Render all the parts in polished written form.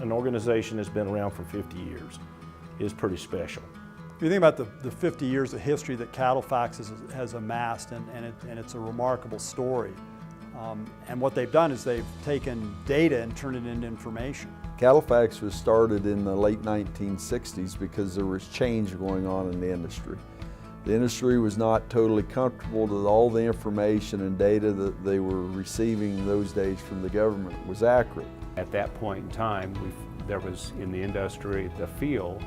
an organization that's been around for 50 years is pretty special. If you think about the 50 years of history that CattleFax has amassed, and it's a remarkable story. And what they've done is they've taken data and turned it into information. CattleFax was started in the late 1960s because there was change going on in the industry. The industry was not totally comfortable that all the information and data that they were receiving in those days from the government was accurate. At that point in time, there was in the industry the feel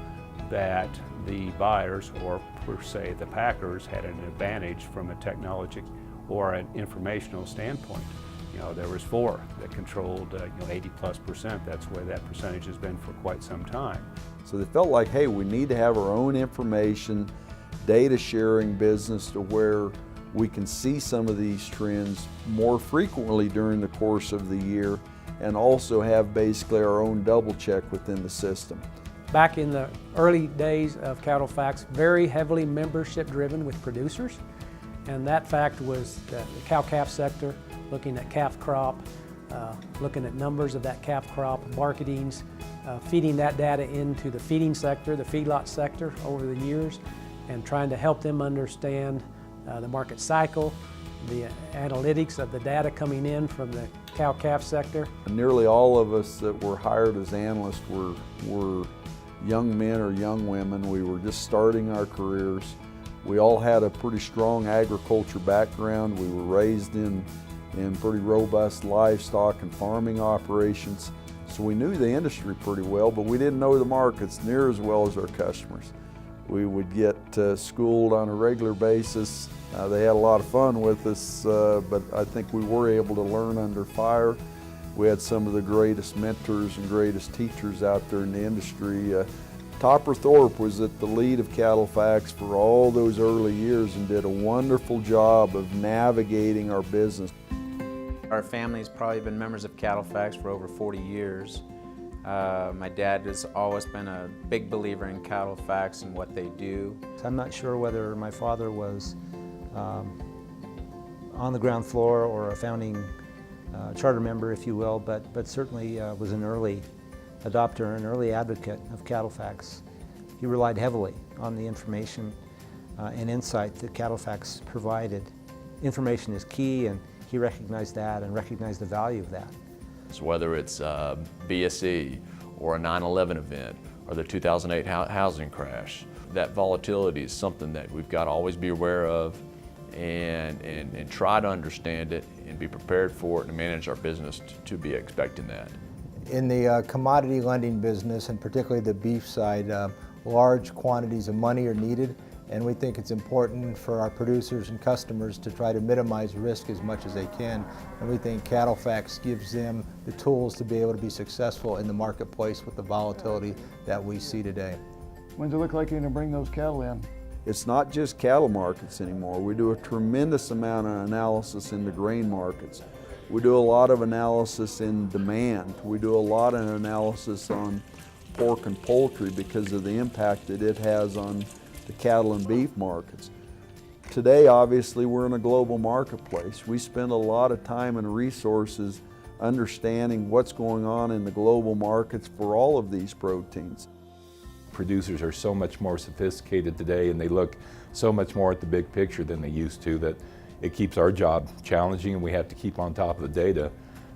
that the buyers, or per se the packers, had an advantage from a technology or an informational standpoint. You know, there was four that controlled 80+%. That's where that percentage has been for quite some time. So they felt like, hey, we need to have our own information, data sharing business to where we can see some of these trends more frequently during the course of the year and also have basically our own double check within the system. Back in the early days of CattleFax, very heavily membership driven with producers. And that fact was the cow-calf sector, looking at calf crop, looking at numbers of that calf crop, marketings, feeding that data into the feeding sector, the feedlot sector over the years, and trying to help them understand the market cycle, the analytics of the data coming in from the cow-calf sector. Nearly all of us that were hired as analysts were young men or young women. We were just starting our careers. We all had a pretty strong agriculture background. We were raised in pretty robust livestock and farming operations. So we knew the industry pretty well, but we didn't know the markets near as well as our customers. We would get schooled on a regular basis. They had a lot of fun with us, but I think we were able to learn under fire. We had some of the greatest mentors and greatest teachers out there in the industry. Topper Thorpe was at the lead of CattleFax for all those early years and did a wonderful job of navigating our business. Our family's probably been members of CattleFax for over 40 years. My dad has always been a big believer in CattleFax and what they do. I'm not sure whether my father was on the ground floor or a founding charter member, if you will, but certainly was an early adopter, an early advocate of CattleFax. He relied heavily on the information and insight that CattleFax provided. Information is key, and he recognized that and recognized the value of that. So whether it's BSE or a 9/11 event or the 2008 housing crash, that volatility is something that we've got to always be aware of and try to understand it and be prepared for it and manage our business to be expecting that. In the commodity lending business, and particularly the beef side, large quantities of money are needed, and we think it's important for our producers and customers to try to minimize risk as much as they can. And we think CattleFax gives them the tools to be able to be successful in the marketplace with the volatility that we see today. When does it look like you're going to bring those cattle in? It's not just cattle markets anymore. We do a tremendous amount of analysis in the grain markets. We do a lot of analysis in demand. We do a lot of analysis on pork and poultry because of the impact that it has on the cattle and beef markets. Today, obviously, we're in a global marketplace. We spend a lot of time and resources understanding what's going on in the global markets for all of these proteins. Producers are so much more sophisticated today, and they look so much more at the big picture than they used to, that it keeps our job challenging, and we have to keep on top of the data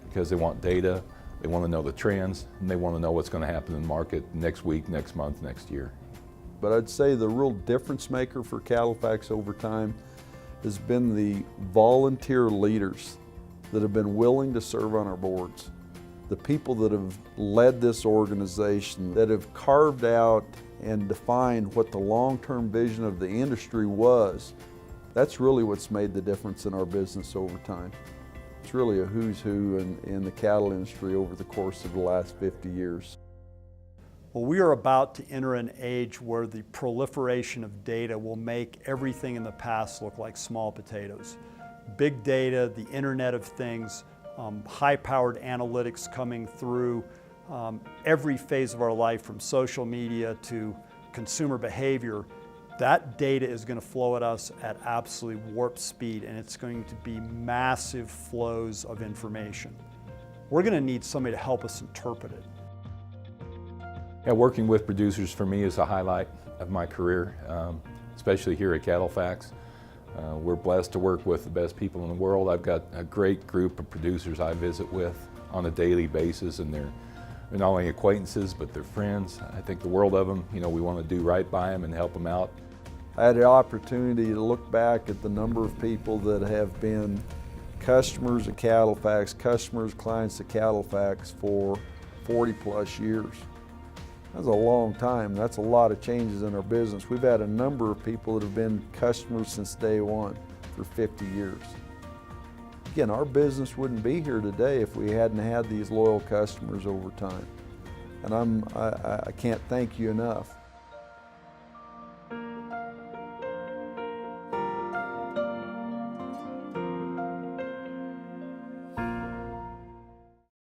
because they want data, they want to know the trends, and they want to know what's going to happen in the market next week, next month, next year. But I'd say the real difference maker for CattleFax over time has been the volunteer leaders that have been willing to serve on our boards. The people that have led this organization, that have carved out and defined what the long-term vision of the industry was, that's really what's made the difference in our business over time. It's really a who's who in the cattle industry over the course of the last 50 years. Well, we are about to enter an age where the proliferation of data will make everything in the past look like small potatoes. Big data, the Internet of Things, high-powered analytics coming through every phase of our life, from social media to consumer behavior. That data is going to flow at us at absolutely warp speed, and it's going to be massive flows of information. We're going to need somebody to help us interpret it. Yeah, working with producers for me is a highlight of my career, especially here at CattleFax. We're blessed to work with the best people in the world. I've got a great group of producers I visit with on a daily basis, and they're not only acquaintances, but they're friends. I think the world of them. You know, we want to do right by them and help them out. I had the opportunity to look back at the number of people that have been customers at CattleFax, customers, clients at CattleFax for 40 plus years. That's a long time. That's a lot of changes in our business. We've had a number of people that have been customers since day one for 50 years. Again, our business wouldn't be here today if we hadn't had these loyal customers over time. And I can't thank you enough.